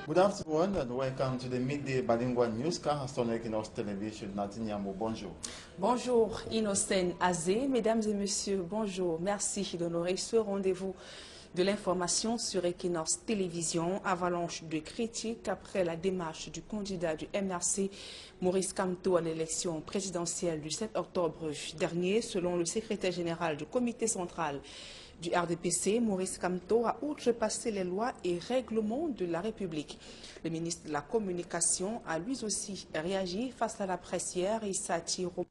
Good afternoon and welcome to the midday bilingual newscast on Equinox Television. Nadine Yamo, bonjour. Bonjour Innocent Azé, mesdames et messieurs, bonjour. Merci d'honorer ce rendez-vous de l'information sur Equinox Télévision. Avalanche de critiques après la démarche du candidat du MRC, Maurice Kamto, à l'élection présidentielle du 7 octobre dernier. Selon le secrétaire général du comité central du RDPC, Maurice Kamto a outrepassé les lois et règlements de la République. Le ministre de la Communication a lui aussi réagi face à la presse hier. Issa Thiro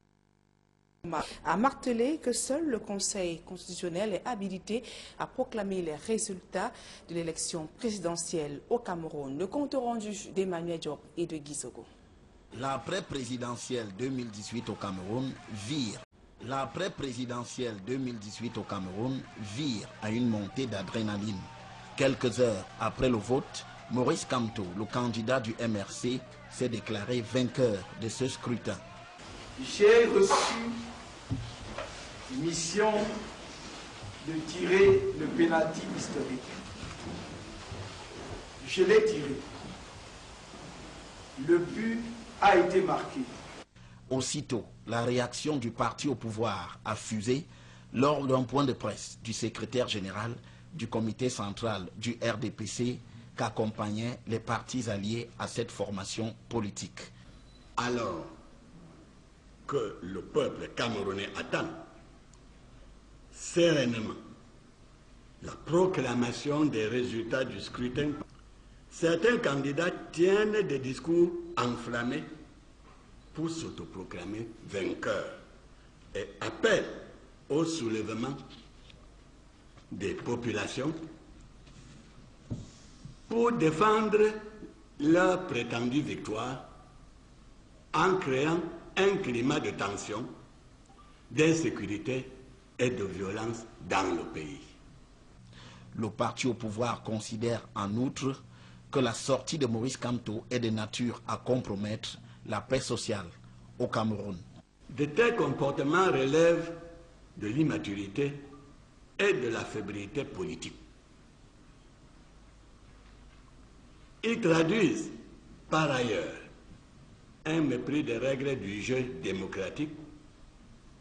a martelé que seul le Conseil constitutionnel est habilité à proclamer les résultats de l'élection présidentielle au Cameroun. Le compte rendu d'Emmanuel Diop et de Gizogo. L'après-présidentielle 2018 au Cameroun vire. L'après-présidentielle 2018 au Cameroun vire à une montée d'adrénaline. Quelques heures après le vote, Maurice Kamto, le candidat du MRC, s'est déclaré vainqueur de ce scrutin. J'ai reçu mission de tirer le pénalty historique. Je l'ai tiré. Le but a été marqué. Aussitôt, la réaction du parti au pouvoir a fusé lors d'un point de presse du secrétaire général du comité central du RDPC qu'accompagnaient les partis alliés à cette formation politique. Alors que le peuple camerounais attend sereinement la proclamation des résultats du scrutin, certains candidats tiennent des discours enflammés pour s'autoproclamer vainqueurs et appellent au soulèvement des populations pour défendre leur prétendue victoire en créant un climat de tension, d'insécurité et de violence dans le pays. Le parti au pouvoir considère en outre que la sortie de Maurice Kamto est de nature à compromettre la paix sociale au Cameroun. De tels comportements relèvent de l'immaturité et de la fébrilité politique. Ils traduisent par ailleurs un mépris des règles du jeu démocratique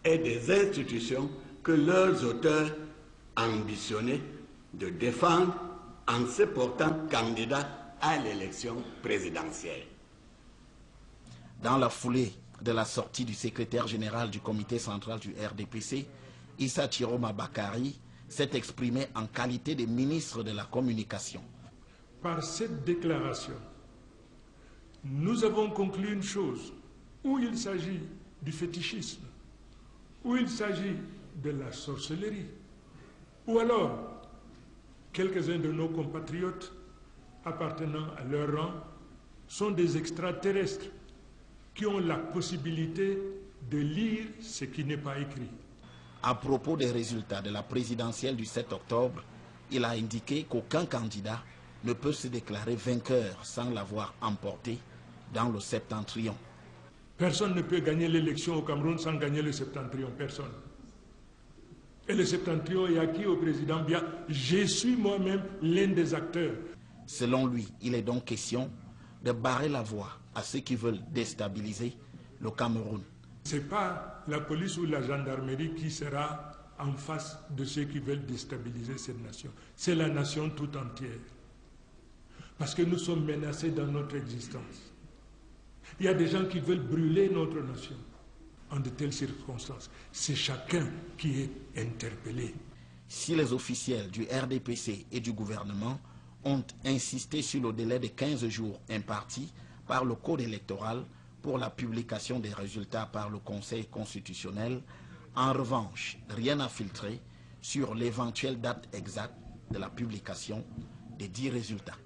et des institutions que leurs auteurs ambitionnaient de défendre en se portant candidats à l'élection présidentielle. Dans la foulée de la sortie du secrétaire général du comité central du RDPC, Issa Thiro Bakari s'est exprimé en qualité de ministre de la Communication. Par cette déclaration, nous avons conclu une chose, où il s'agit du fétichisme, où il s'agit de la sorcellerie, ou alors quelques-uns de nos compatriotes appartenant à leur rang sont des extraterrestres qui ont la possibilité de lire ce qui n'est pas écrit. À propos des résultats de la présidentielle du 7 octobre, il a indiqué qu'aucun candidat ne peut se déclarer vainqueur sans l'avoir emporté dans le septentrion. Personne ne peut gagner l'élection au Cameroun sans gagner le septentrion, personne. Et le septentrion est acquis au président Biya. Je suis moi-même l'un des acteurs. Selon lui, il est donc question de barrer la voie à ceux qui veulent déstabiliser le Cameroun. Ce n'est pas la police ou la gendarmerie qui sera en face de ceux qui veulent déstabiliser cette nation. C'est la nation tout entière. Parce que nous sommes menacés dans notre existence. Il y a des gens qui veulent brûler notre nation en de telles circonstances. C'est chacun qui est interpellé. Si les officiels du RDPC et du gouvernement ont insisté sur le délai de 15 jours imparti par le Code électoral pour la publication des résultats par le Conseil constitutionnel, en revanche, rien n'a filtré sur l'éventuelle date exacte de la publication des 10 résultats.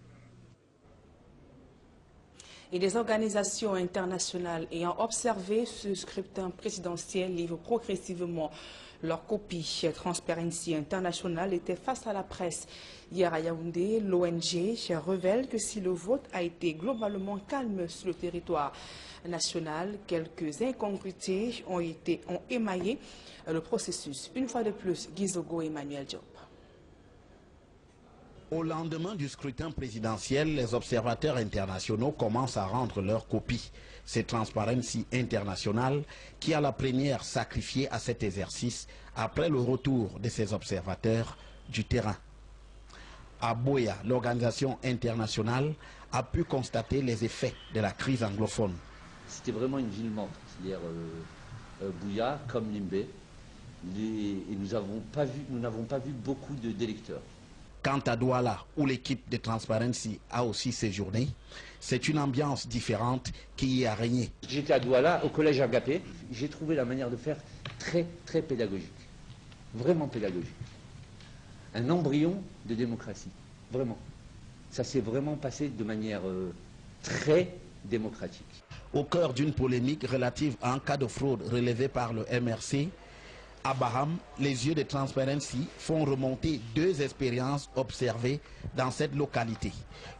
Et des organisations internationales ayant observé ce scrutin présidentiel livrent progressivement leur copie. Transparency International était face à la presse. Hier à Yaoundé, l'ONG révèle que si le vote a été globalement calme sur le territoire national, quelques incongruités ont émaillé le processus. Une fois de plus, Gizogo et Emmanuel Diop. Au lendemain du scrutin présidentiel, les observateurs internationaux commencent à rendre leur copie. C'est Transparency International qui a la première sacrifiée à cet exercice après le retour de ces observateurs du terrain. À Boya, l'organisation internationale a pu constater les effets de la crise anglophone. C'était vraiment une ville morte, c'est-à-dire Buya comme Limbe. Et nous n'avons pas vu beaucoup d'électeurs. Quant à Douala, où l'équipe de Transparency a aussi séjourné, c'est une ambiance différente qui y a régné. J'étais à Douala, au collège Agapé. J'ai trouvé la manière de faire très pédagogique. Vraiment pédagogique. Un embryon de démocratie. Vraiment. Ça s'est vraiment passé de manière très démocratique. Au cœur d'une polémique relative à un cas de fraude relevé par le MRC, à Baham, les yeux de Transparency font remonter 2 expériences observées dans cette localité.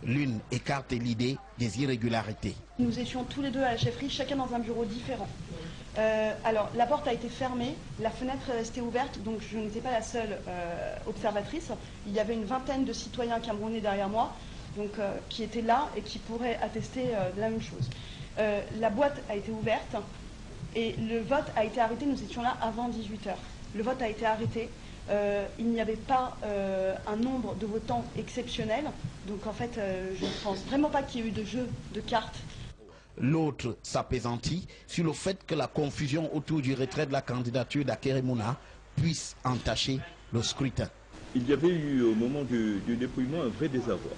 L'une écarte l'idée des irrégularités. Nous étions tous les deux à la chefferie, chacun dans un bureau différent. Alors, la porte a été fermée, la fenêtre est restée ouverte, donc je n'étais pas la seule observatrice. Il y avait une vingtaine de citoyens camerounais derrière moi, donc, qui étaient là et qui pourraient attester de la même chose. La boîte a été ouverte. Et le vote a été arrêté, nous étions là avant 18 h. Le vote a été arrêté, il n'y avait pas un nombre de votants exceptionnel, donc en fait je ne pense vraiment pas qu'il y ait eu de jeu de cartes. L'autre s'apaisantit sur le fait que la confusion autour du retrait de la candidature d'Akeremouna puisse entacher le scrutin. Il y avait eu au moment du dépouillement un vrai désarroi.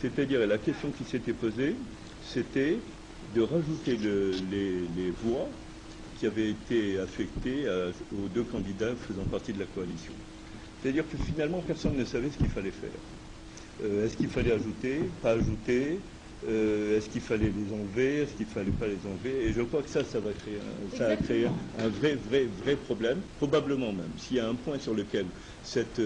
C'est-à-dire la question qui s'était posée, c'était de rajouter les voix qui avaient été affectés aux 2 candidats faisant partie de la coalition. C'est-à-dire que finalement, personne ne savait ce qu'il fallait faire. Est-ce qu'il fallait ajouter, pas ajouter, est-ce qu'il fallait les enlever, est-ce qu'il ne fallait pas les enlever. Et je crois que ça va créer un vrai problème, probablement même. S'il y a un point sur lequel cette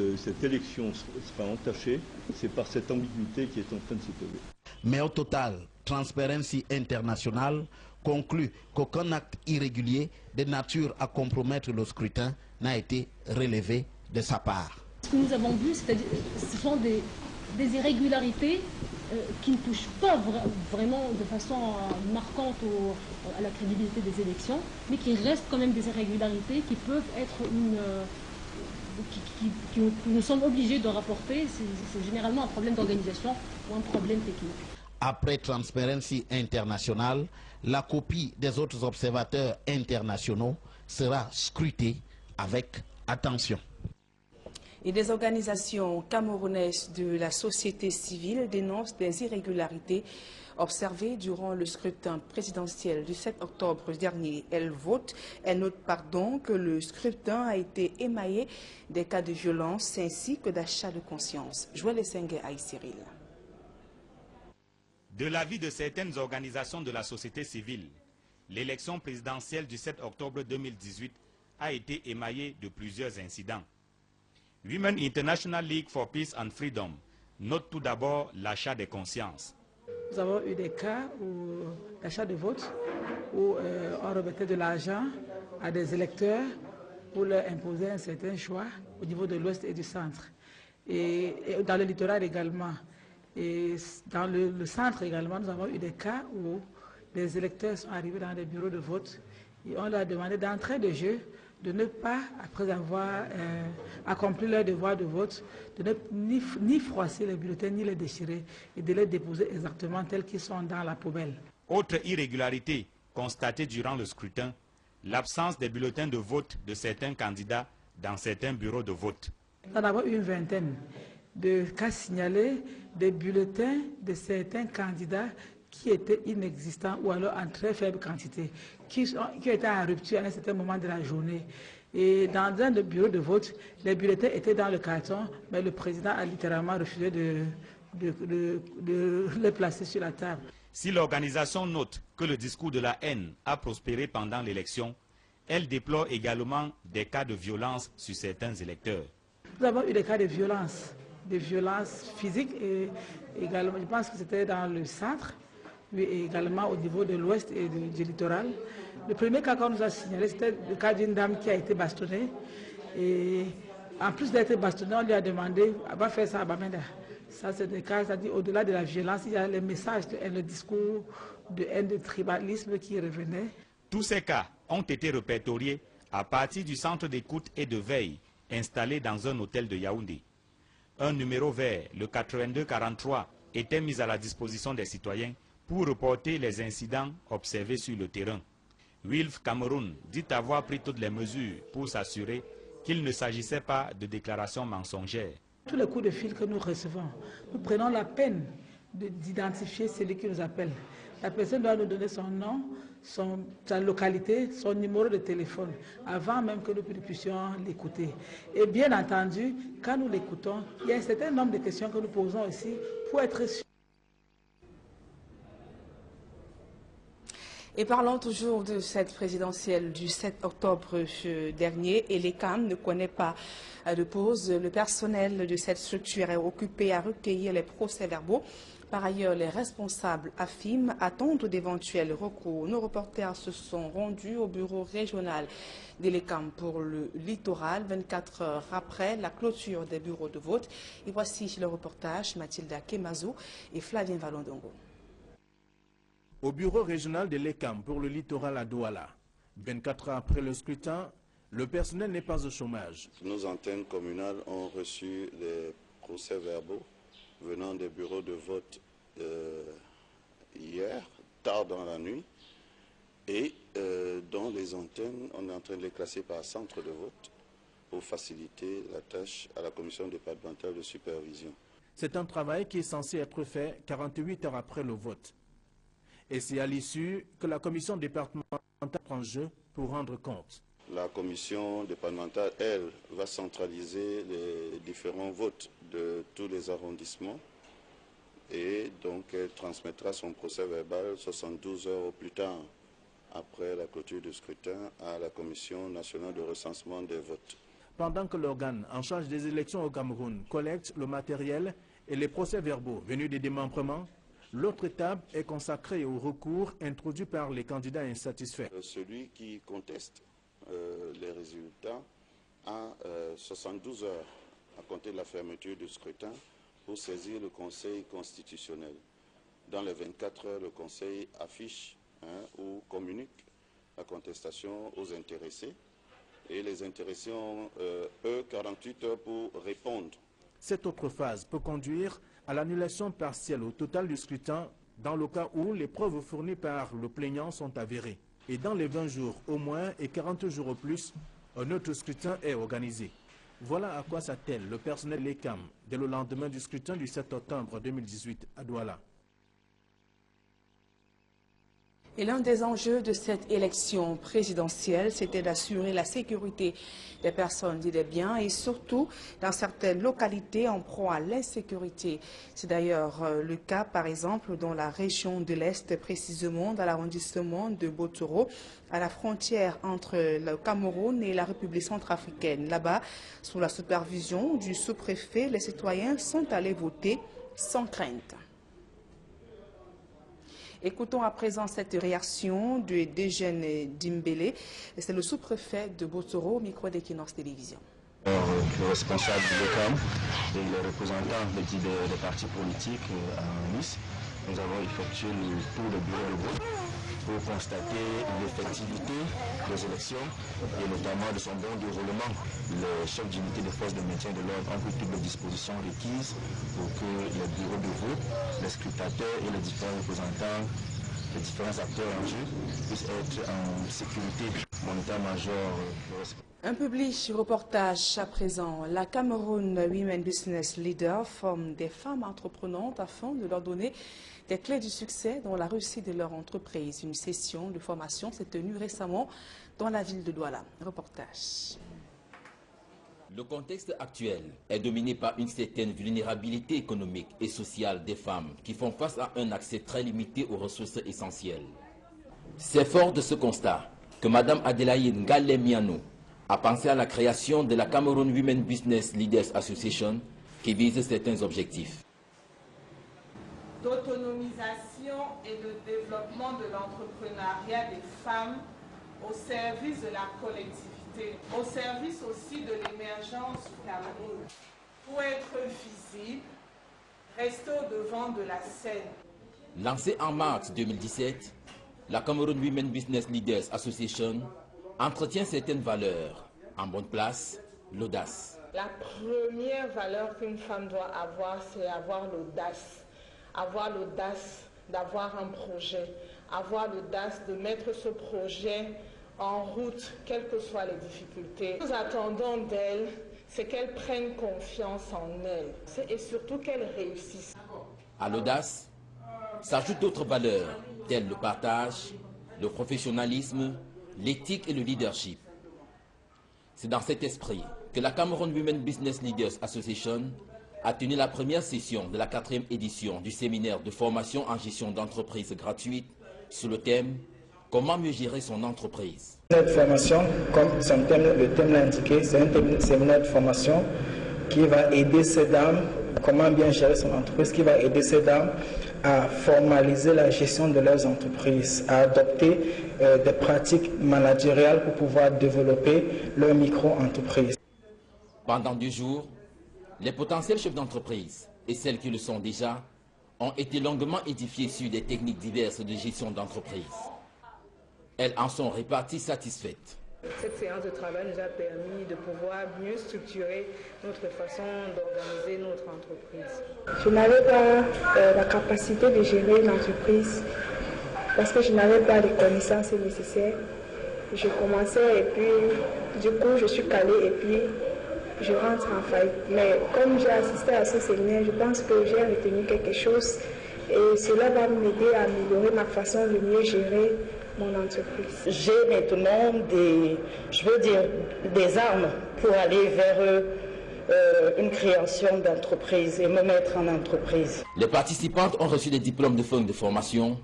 élection sera entachée, c'est par cette ambiguïté qui est en train de se poser. Mais au total, Transparency International conclut qu'aucun acte irrégulier de nature à compromettre le scrutin n'a été relevé de sa part. Ce que nous avons vu, ce sont des irrégularités qui ne touchent pas vraiment de façon marquante à la crédibilité des élections, mais qui restent quand même des irrégularités qui peuvent être que nous sommes obligés de rapporter. C'est généralement un problème d'organisation ou un problème technique. Après Transparency International, la copie des autres observateurs internationaux sera scrutée avec attention. Et des organisations camerounaises de la société civile dénoncent des irrégularités observées durant le scrutin présidentiel du 7 octobre dernier. Elles notent que le scrutin a été émaillé des cas de violence ainsi que d'achat de conscience. Joël Essengue Aïe Cyril. De l'avis de certaines organisations de la société civile, l'élection présidentielle du 7 octobre 2018 a été émaillée de plusieurs incidents. Women International League for Peace and Freedom note tout d'abord l'achat des consciences. Nous avons eu des cas où l'achat de vote, où on remettait de l'argent à des électeurs pour leur imposer un certain choix au niveau de l'ouest et du centre. Et dans le littoral également. Et dans le centre également, nous avons eu des cas où des électeurs sont arrivés dans des bureaux de vote et on leur a demandé d'entrée de jeu de ne pas, après avoir accompli leur devoir de vote, de ne ni froisser les bulletins ni les déchirer et de les déposer exactement tels qu'ils sont dans la poubelle. Autre irrégularité constatée durant le scrutin, l'absence des bulletins de vote de certains candidats dans certains bureaux de vote. Nous en avons une vingtaine de cas signalés, des bulletins de certains candidats qui étaient inexistants ou alors en très faible quantité, qui étaient en rupture à un certain moment de la journée. Et dans un bureau de vote, les bulletins étaient dans le carton, mais le président a littéralement refusé de les placer sur la table. Si l'organisation note que le discours de la haine a prospéré pendant l'élection, elle déplore également des cas de violence sur certains électeurs. Nous avons eu des cas de violence physiques et également, je pense que c'était dans le centre, mais également au niveau de l'ouest et du littoral. Le premier cas qu'on nous a signalé, c'était le cas d'une dame qui a été bastonnée. Et en plus d'être bastonnée, on lui a demandé, va faire ça à Bamenda. Ça, c'est des cas, c'est-à-dire au-delà de la violence, il y a les messages de haine, le discours de haine, de tribalisme qui revenaient. Tous ces cas ont été répertoriés à partir du centre d'écoute et de veille installé dans un hôtel de Yaoundé. Un numéro vert, le 8243, était mis à la disposition des citoyens pour reporter les incidents observés sur le terrain. Wilf Cameroun dit avoir pris toutes les mesures pour s'assurer qu'il ne s'agissait pas de déclarations mensongères. Tous les coups de fil que nous recevons, nous prenons la peine d'identifier celui qui nous appelle. La personne doit nous donner son nom, sa localité, son numéro de téléphone, avant même que nous puissions l'écouter. Et bien entendu, quand nous l'écoutons, il y a un certain nombre de questions que nous posons aussi pour être sûrs. Et parlons toujours de cette présidentielle du 7 octobre dernier, et l'ECAM ne connaît pas de pause. Le personnel de cette structure est occupé à recueillir les procès-verbaux. Par ailleurs, les responsables AFIM attendent d'éventuels recours. Nos reporters se sont rendus au bureau régional de l'ECAM pour le littoral, 24 heures après la clôture des bureaux de vote. Et voici le reportage, Mathilda Kemazou et Flavien Valondongo. Au bureau régional de l'ECAM pour le littoral à Douala, 24 heures après le scrutin, le personnel n'est pas au chômage. Nos antennes communales ont reçu des procès-verbaux venant des bureaux de vote hier, tard dans la nuit, et dans les antennes, on est en train de les classer par centre de vote pour faciliter la tâche à la commission départementale de supervision. C'est un travail qui est censé être fait 48 heures après le vote. Et c'est à l'issue que la commission départementale prend en jeu pour rendre compte. La commission départementale, elle, va centraliser les différents votes de tous les arrondissements et donc elle transmettra son procès verbal 72 heures au plus tard après la clôture du scrutin à la commission nationale de recensement des votes. Pendant que l'organe en charge des élections au Cameroun collecte le matériel et les procès-verbaux venus des démembrements, l'autre étape est consacrée au recours introduit par les candidats insatisfaits. Celui qui conteste les résultats a 72 heures à compter de la fermeture du scrutin pour saisir le Conseil constitutionnel. Dans les 24 heures, le Conseil affiche ou communique la contestation aux intéressés et les intéressés ont 48 heures pour répondre. Cette autre phase peut conduire à l'annulation partielle au total du scrutin dans le cas où les preuves fournies par le plaignant sont avérées. Et dans les 20 jours au moins et 40 jours au plus, un autre scrutin est organisé. Voilà à quoi s'attelle le personnel l'ECAM dès le lendemain du scrutin du 7 octobre 2018 à Douala. Et l'un des enjeux de cette élection présidentielle, c'était d'assurer la sécurité des personnes et des biens et surtout dans certaines localités en proie à l'insécurité. C'est d'ailleurs le cas, par exemple, dans la région de l'Est, précisément dans l'arrondissement de Botoro, à la frontière entre le Cameroun et la République centrafricaine. Là-bas, sous la supervision du sous-préfet, les citoyens sont allés voter sans crainte. Écoutons à présent cette réaction de Dejene Dimbele. C'est le sous-préfet de Botoro, au micro d'Equinox Télévision. Le responsable de l'ECAM et les représentants des partis politiques à Nice, nous avons effectué le tour des bureaux de vote pour constater l'effectivité des élections et notamment de son bon déroulement. Les chefs d'unité des forces de maintien de l'ordre ont pris toutes les dispositions requises pour que les bureaux de vote, les scrutateurs et les différents représentants, les différents acteurs en jeu puissent être en sécurité. Mon état-major Un public reportage à présent. La Cameroun Women Business Leader forme des femmes entreprenantes afin de leur donner des clés du succès dans la réussite de leur entreprise. Une session de formation s'est tenue récemment dans la ville de Douala. Reportage. Le contexte actuel est dominé par une certaine vulnérabilité économique et sociale des femmes qui font face à un accès très limité aux ressources essentielles. C'est fort de ce constat que Mme Adélaïde Ngalemiano a pensé à la création de la Cameroun Women Business Leaders Association qui vise certains objectifs. D'autonomisation et de développement de l'entrepreneuriat des femmes au service de la collectivité, au service aussi de l'émergence du Cameroun. Pour être visible, Restez au devant de la scène. Lancée en mars 2017, la Cameroun Women Business Leaders Association entretient certaines valeurs. En bonne place, l'audace. La première valeur qu'une femme doit avoir, c'est avoir l'audace. Avoir l'audace d'avoir un projet. Avoir l'audace de mettre ce projet en route, quelles que soient les difficultés. Ce que nous attendons d'elle, c'est qu'elle prenne confiance en elle et surtout qu'elle réussisse. À l'audace s'ajoutent d'autres valeurs, telles le partage, le professionnalisme, l'éthique et le leadership. C'est dans cet esprit que la Cameroun Women Business Leaders Association a tenu la première session de la 4e édition du séminaire de formation en gestion d'entreprise gratuite sous le thème « Comment mieux gérer son entreprise ». Cette formation, comme le thème l'a indiqué, c'est un séminaire de formation qui va aider ces dames, comment bien gérer son entreprise, qui va aider ces dames à formaliser la gestion de leurs entreprises, à adopter des pratiques managériales pour pouvoir développer leur micro-entreprise. Pendant 2 jours, les potentiels chefs d'entreprise et celles qui le sont déjà ont été longuement édifiés sur des techniques diverses de gestion d'entreprise. Elles en sont réparties satisfaites. Cette séance de travail nous a permis de pouvoir mieux structurer notre façon d'organiser notre entreprise. Je n'avais pas la capacité de gérer une entreprise parce que je n'avais pas les connaissances nécessaires. Je commençais et puis du coup je suis calée et puis je rentre en faillite. Mais comme j'ai assisté à ce séminaire, je pense que j'ai retenu quelque chose et cela va m'aider à améliorer ma façon de mieux gérer mon entreprise. J'ai maintenant des armes pour aller vers une création d'entreprise et me mettre en entreprise. Les participantes ont reçu des diplômes de fin de formation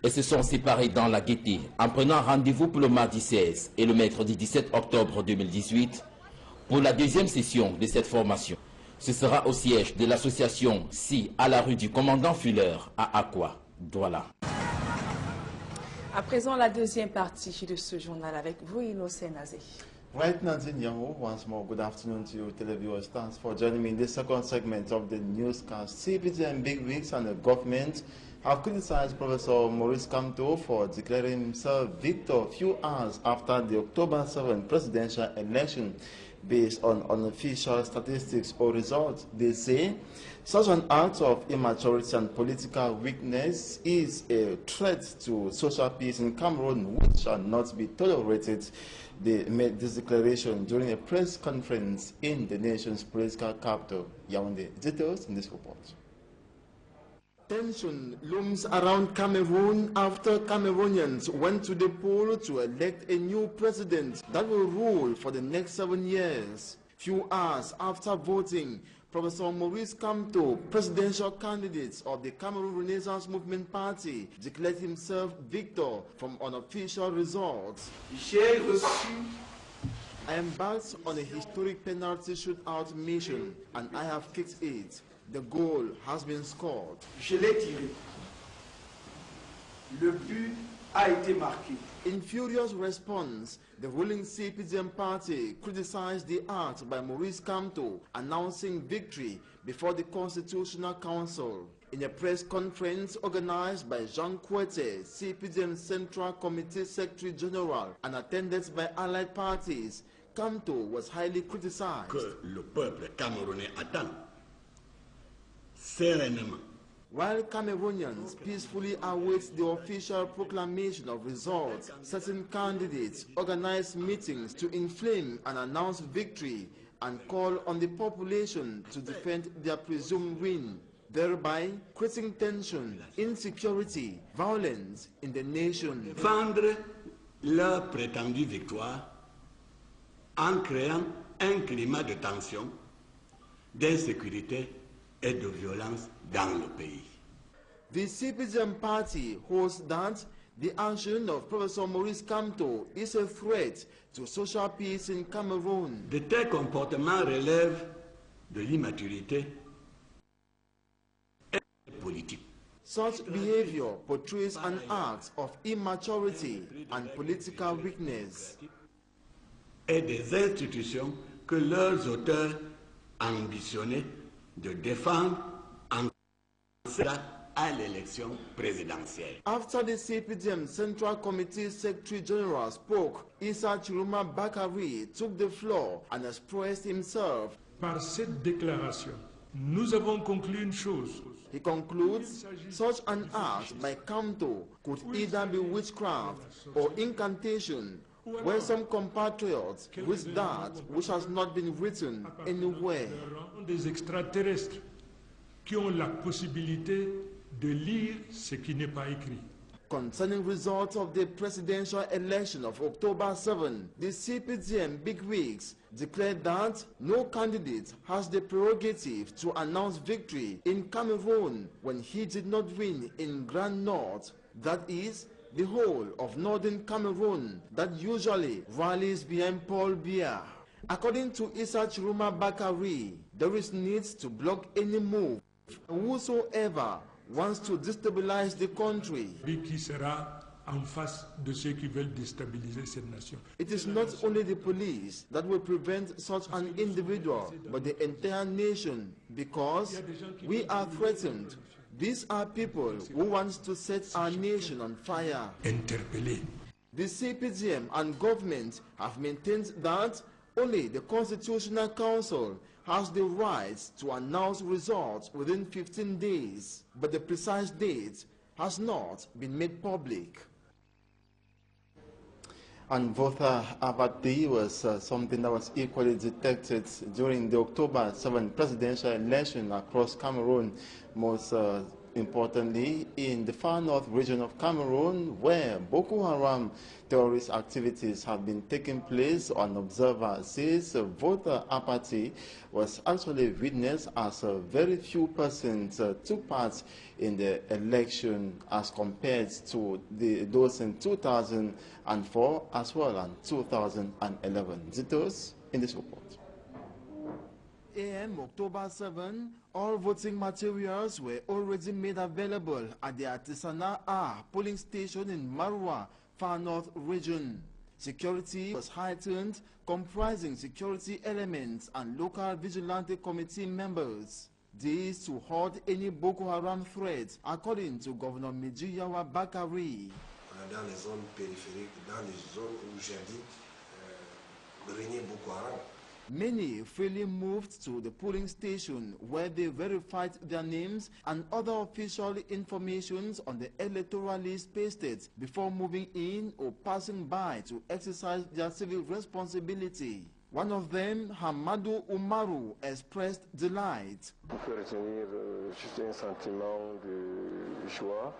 et se sont séparées dans la gaieté en prenant rendez-vous pour le mardi 16 et le mercredi 17 octobre 2018 pour la 2e session de cette formation. Ce sera au siège de l'association SI à la rue du Commandant Fuller à Akwa, Douala. À présent, la 2e partie de ce journal avec vous, Innocent Azé. Right, Nadine Yahoo, once more, good afternoon to you, televiewers. Thanks for joining me in this second segment of the newscast. CPT and big wigs and the government have criticized Professor Maurice Kamto for declaring himself victor a few hours after the October 7 presidential election. Based on unofficial statistics or results, they say such an act of immaturity and political weakness is a threat to social peace in Cameroon, which shall not be tolerated. They made this declaration during a press conference in the nation's political capital, Yaoundé. Details in this report. Tension looms around Cameroon after Cameroonians went to the poll to elect a new president that will rule for the next 7 years. Few hours after voting, Professor Maurice Kamto, presidential candidate of the Cameroon Renaissance Movement Party, declared himself victor from unofficial results. I embarked on a historic penalty shootout mission and I have kicked it. The goal has been scored. Je l'ai tiré. Le but a été marqué. In furious response, the ruling CPDM party criticized the act by Maurice Kamto, announcing victory before the Constitutional Council. In a press conference organized by Jean Kouete, CPDM Central Committee Secretary General, and attended by allied parties, Kamto was highly criticized. Que le peuple camerounais attend sereinement. While Cameroonians peacefully await the official proclamation of results, certain candidates organized meetings to inflame and announce victory and call on the population to defend their presumed win, thereby creating tension, insecurity, violence in the nation. Défendre leur prétendue victoire en créant un climat de tension, d'insécurité et de violence dans le pays. The CPDM party holds that the action of Professor Maurice Kamto is a threat to social peace in Cameroon. De tels comportements relèvent de l'immaturité et politique. Such behavior portrays an act of immaturity and political weakness. Et des institutions que leurs auteurs ambitionnaient de défendre en candidat à l'élection présidentielle. After the CPDM Central Committee Secretary General spoke, Issa Chiroma Bakari took the floor and expressed himself. Par cette déclaration, nous avons conclu une chose. He concludes, such an act by Kamto could either be witchcraft or incantation, where some compatriots wish that which has not been written anywhere. Des extraterrestres qui ont la possibilité de lire ce qui n'est pas écrit. Concerning results of the presidential election of October 7, the CPDM bigwigs declared that no candidate has the prerogative to announce victory in Cameroon when he did not win in Grand North, that is, the whole of northern Cameroon that usually rallies behind Paul Biya. According to Issa Chiroma Bakari, there is need to block any move whosoever wants to destabilize the country. Qui sera en face de ceux qui veulent déstabiliser cette nation. It is not only the police that will prevent such an individual, but the entire nation, because we are threatened. These are people who want to set our nation on fire. Interpellé. The CPDM and government have maintained that only the Constitutional Council has the right to announce results within 15 days, but the precise date has not been made public. And voter apathy was something that was equally detected during the October 7 presidential election across Cameroon, most importantly in the far north region of Cameroon, where Boko Haram terrorist activities have been taking place. An observer says voter apathy was actually witnessed as very few persons took part in the election as compared to those in 2004 as well as 2011. Details in this report. AM October 7, all voting materials were already made available at the Artisanal R polling station in Marwa, Far North region. Security was heightened, comprising security elements and local vigilante committee members. This to halt any Boko Haram threats, according to Governor Mejiyawa Bakari. Dans les zones périphériques, dans les zones où j'ai dit régnait Boko Haram. Many freely moved to the polling station where they verified their names and other official informations on the electoral list pasted before moving in or passing by to exercise their civil responsibility. One of them, Hamadou Umaru, expressed delight. On peut retenir juste un sentiment de joie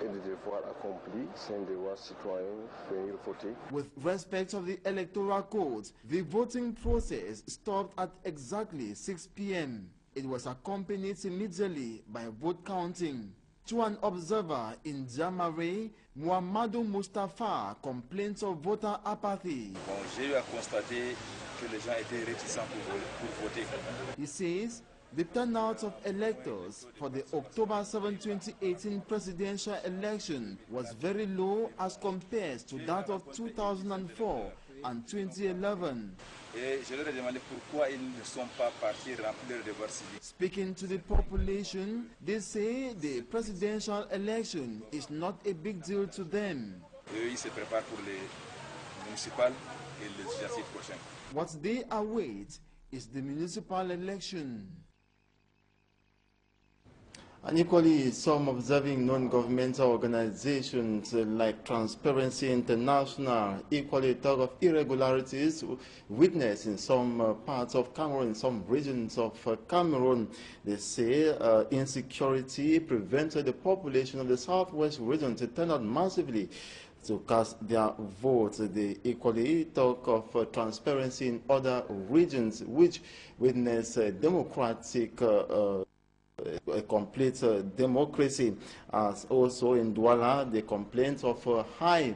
et de devoir accompli, c'est un devoir citoyen, venir voter. With respect of the electoral code, the voting process stopped at exactly 6 p.m. It was accompanied immediately by vote counting. To an observer in Jamare, Muhammadu Mustafa complains of voter apathy. Bon, j'ai eu à constater que les gens étaient réticents pour voter. He says the turnout of electors for the October 7, 2018 presidential election was very low as compared to that of 2004 and 2011. Et je leur ai demandé pourquoi ils ne sont pas partis remplir leur devoir civique. Speaking to the population, they say the presidential election is not a big deal to them. Eux, ils se préparent pour les municipales et les législatives prochaines. What they await is the municipal election. And equally, some observing non-governmental organizations like Transparency International equally talk of irregularities witnessed in some parts of Cameroon, some regions of Cameroon. They say insecurity prevented the population of the southwest region to turn out massively to cast their votes. They equally talk of transparency in other regions which witness democratic a complete democracy, as also in Douala the complaint of high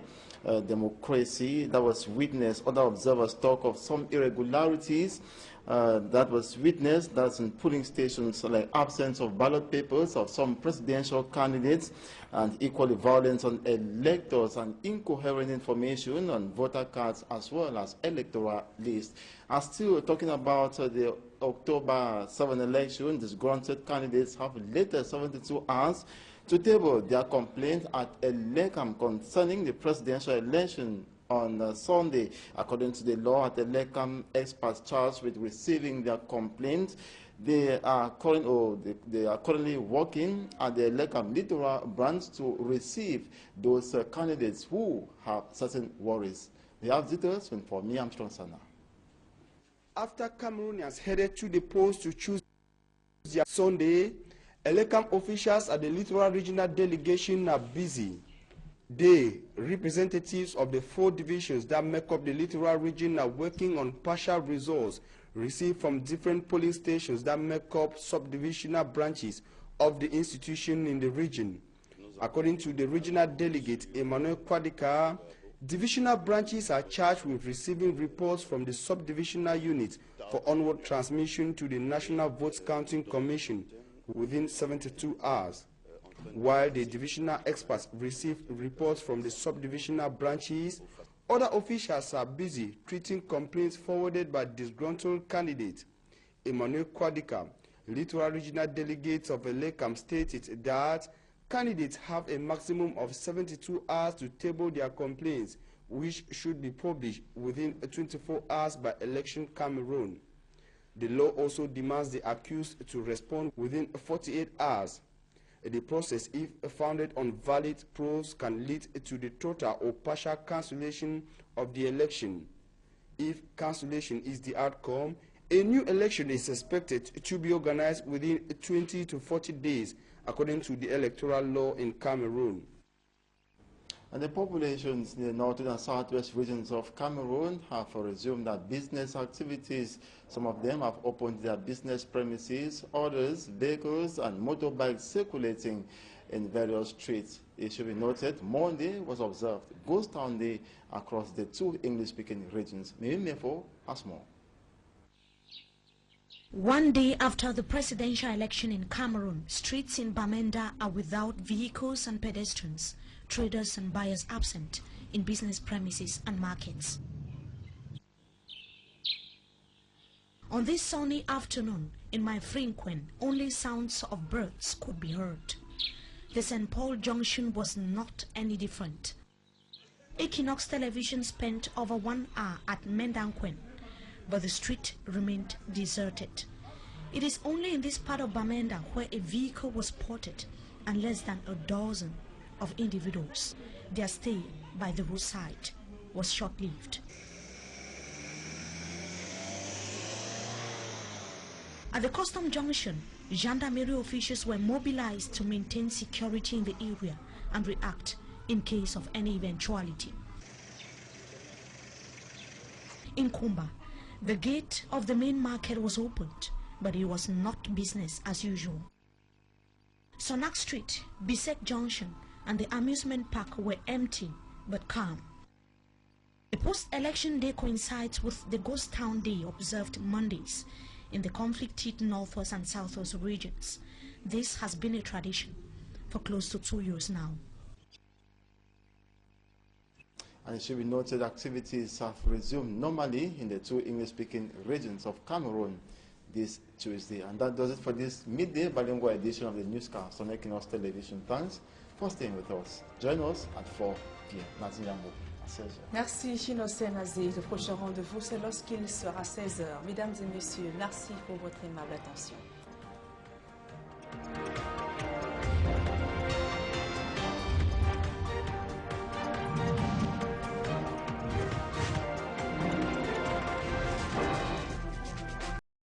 democracy that was witnessed. Other observers talk of some irregularities that was witnessed, that's in polling stations, like absence of ballot papers of some presidential candidates, and equally violence on electors and incoherent information on voter cards as well as electoral lists. I'm still talking about the October 7 election, disgruntled candidates have later 72 hours to table their complaint at Elekam concerning the presidential election on Sunday. According to the law, at Elekam, experts charged with receiving their complaint, they are currently working at the Elekam Littoral branch to receive those candidates who have certain worries. We have details for me, Armstrong Sana. After Cameroonians headed to the polls to choose their Sunday, Elekam officials at the Littoral Regional Delegation are busy. They, representatives of the 4 divisions that make up the Littoral region, are working on partial results received from different polling stations that make up subdivisional branches of the institution in the region. According to the regional delegate, Emmanuel Kwadika, divisional branches are charged with receiving reports from the subdivisional units for onward transmission to the National Votes Counting Commission within 72 hours. While the divisional experts receive reports from the subdivisional branches, other officials are busy treating complaints forwarded by disgruntled candidates. Emmanuel Kwadika, Littoral Regional Delegate of Elekam, stated that candidates have a maximum of 72 hours to table their complaints, which should be published within 24 hours by Election Cameroon. The law also demands the accused to respond within 48 hours. The process, if founded on valid proofs, can lead to the total or partial cancellation of the election. If cancellation is the outcome, a new election is expected to be organized within 20 to 40 days, according to the electoral law in Cameroon. And the populations in the northern and southwest regions of Cameroon have resumed their business activities. Some of them have opened their business premises, others, vehicles and motorbikes circulating in various streets. It should be noted, Monday was observed Ghost Town Day across the 2 English-speaking regions. Mefo has more. One day after the presidential election in Cameroon, streets in Bamenda are without vehicles and pedestrians, traders and buyers absent in business premises and markets. On this sunny afternoon, in my Frenkwen, only sounds of birds could be heard. The St. Paul Junction was not any different. Equinox Television spent over 1 hour at Mendankwen, but the street remained deserted. It is only in this part of Bamenda where a vehicle was spotted and less than a dozen of individuals. Their stay by the roadside was short-lived. At the custom junction, gendarmerie officials were mobilized to maintain security in the area and react in case of any eventuality. In Kumba, the gate of the main market was opened, but it was not business as usual. Sonak Street, Bisek Junction, and the amusement park were empty but calm. The post-election day coincides with the Ghost Town Day observed Mondays in the conflict-hit northwest and southwest regions. This has been a tradition for close to 2 years now. And it should be noted activities have resumed normally in the 2 English-speaking regions of Cameroon this Tuesday. And that does it for this midday bilingual edition of the newscast on Equinox Television. Thanks for staying with us. Join us at 4 p.m. à 16h. Merci Innocent Azé. Le prochain rendez-vous, c'est lorsqu'il sera 16h. Mesdames et messieurs, merci pour votre aimable attention.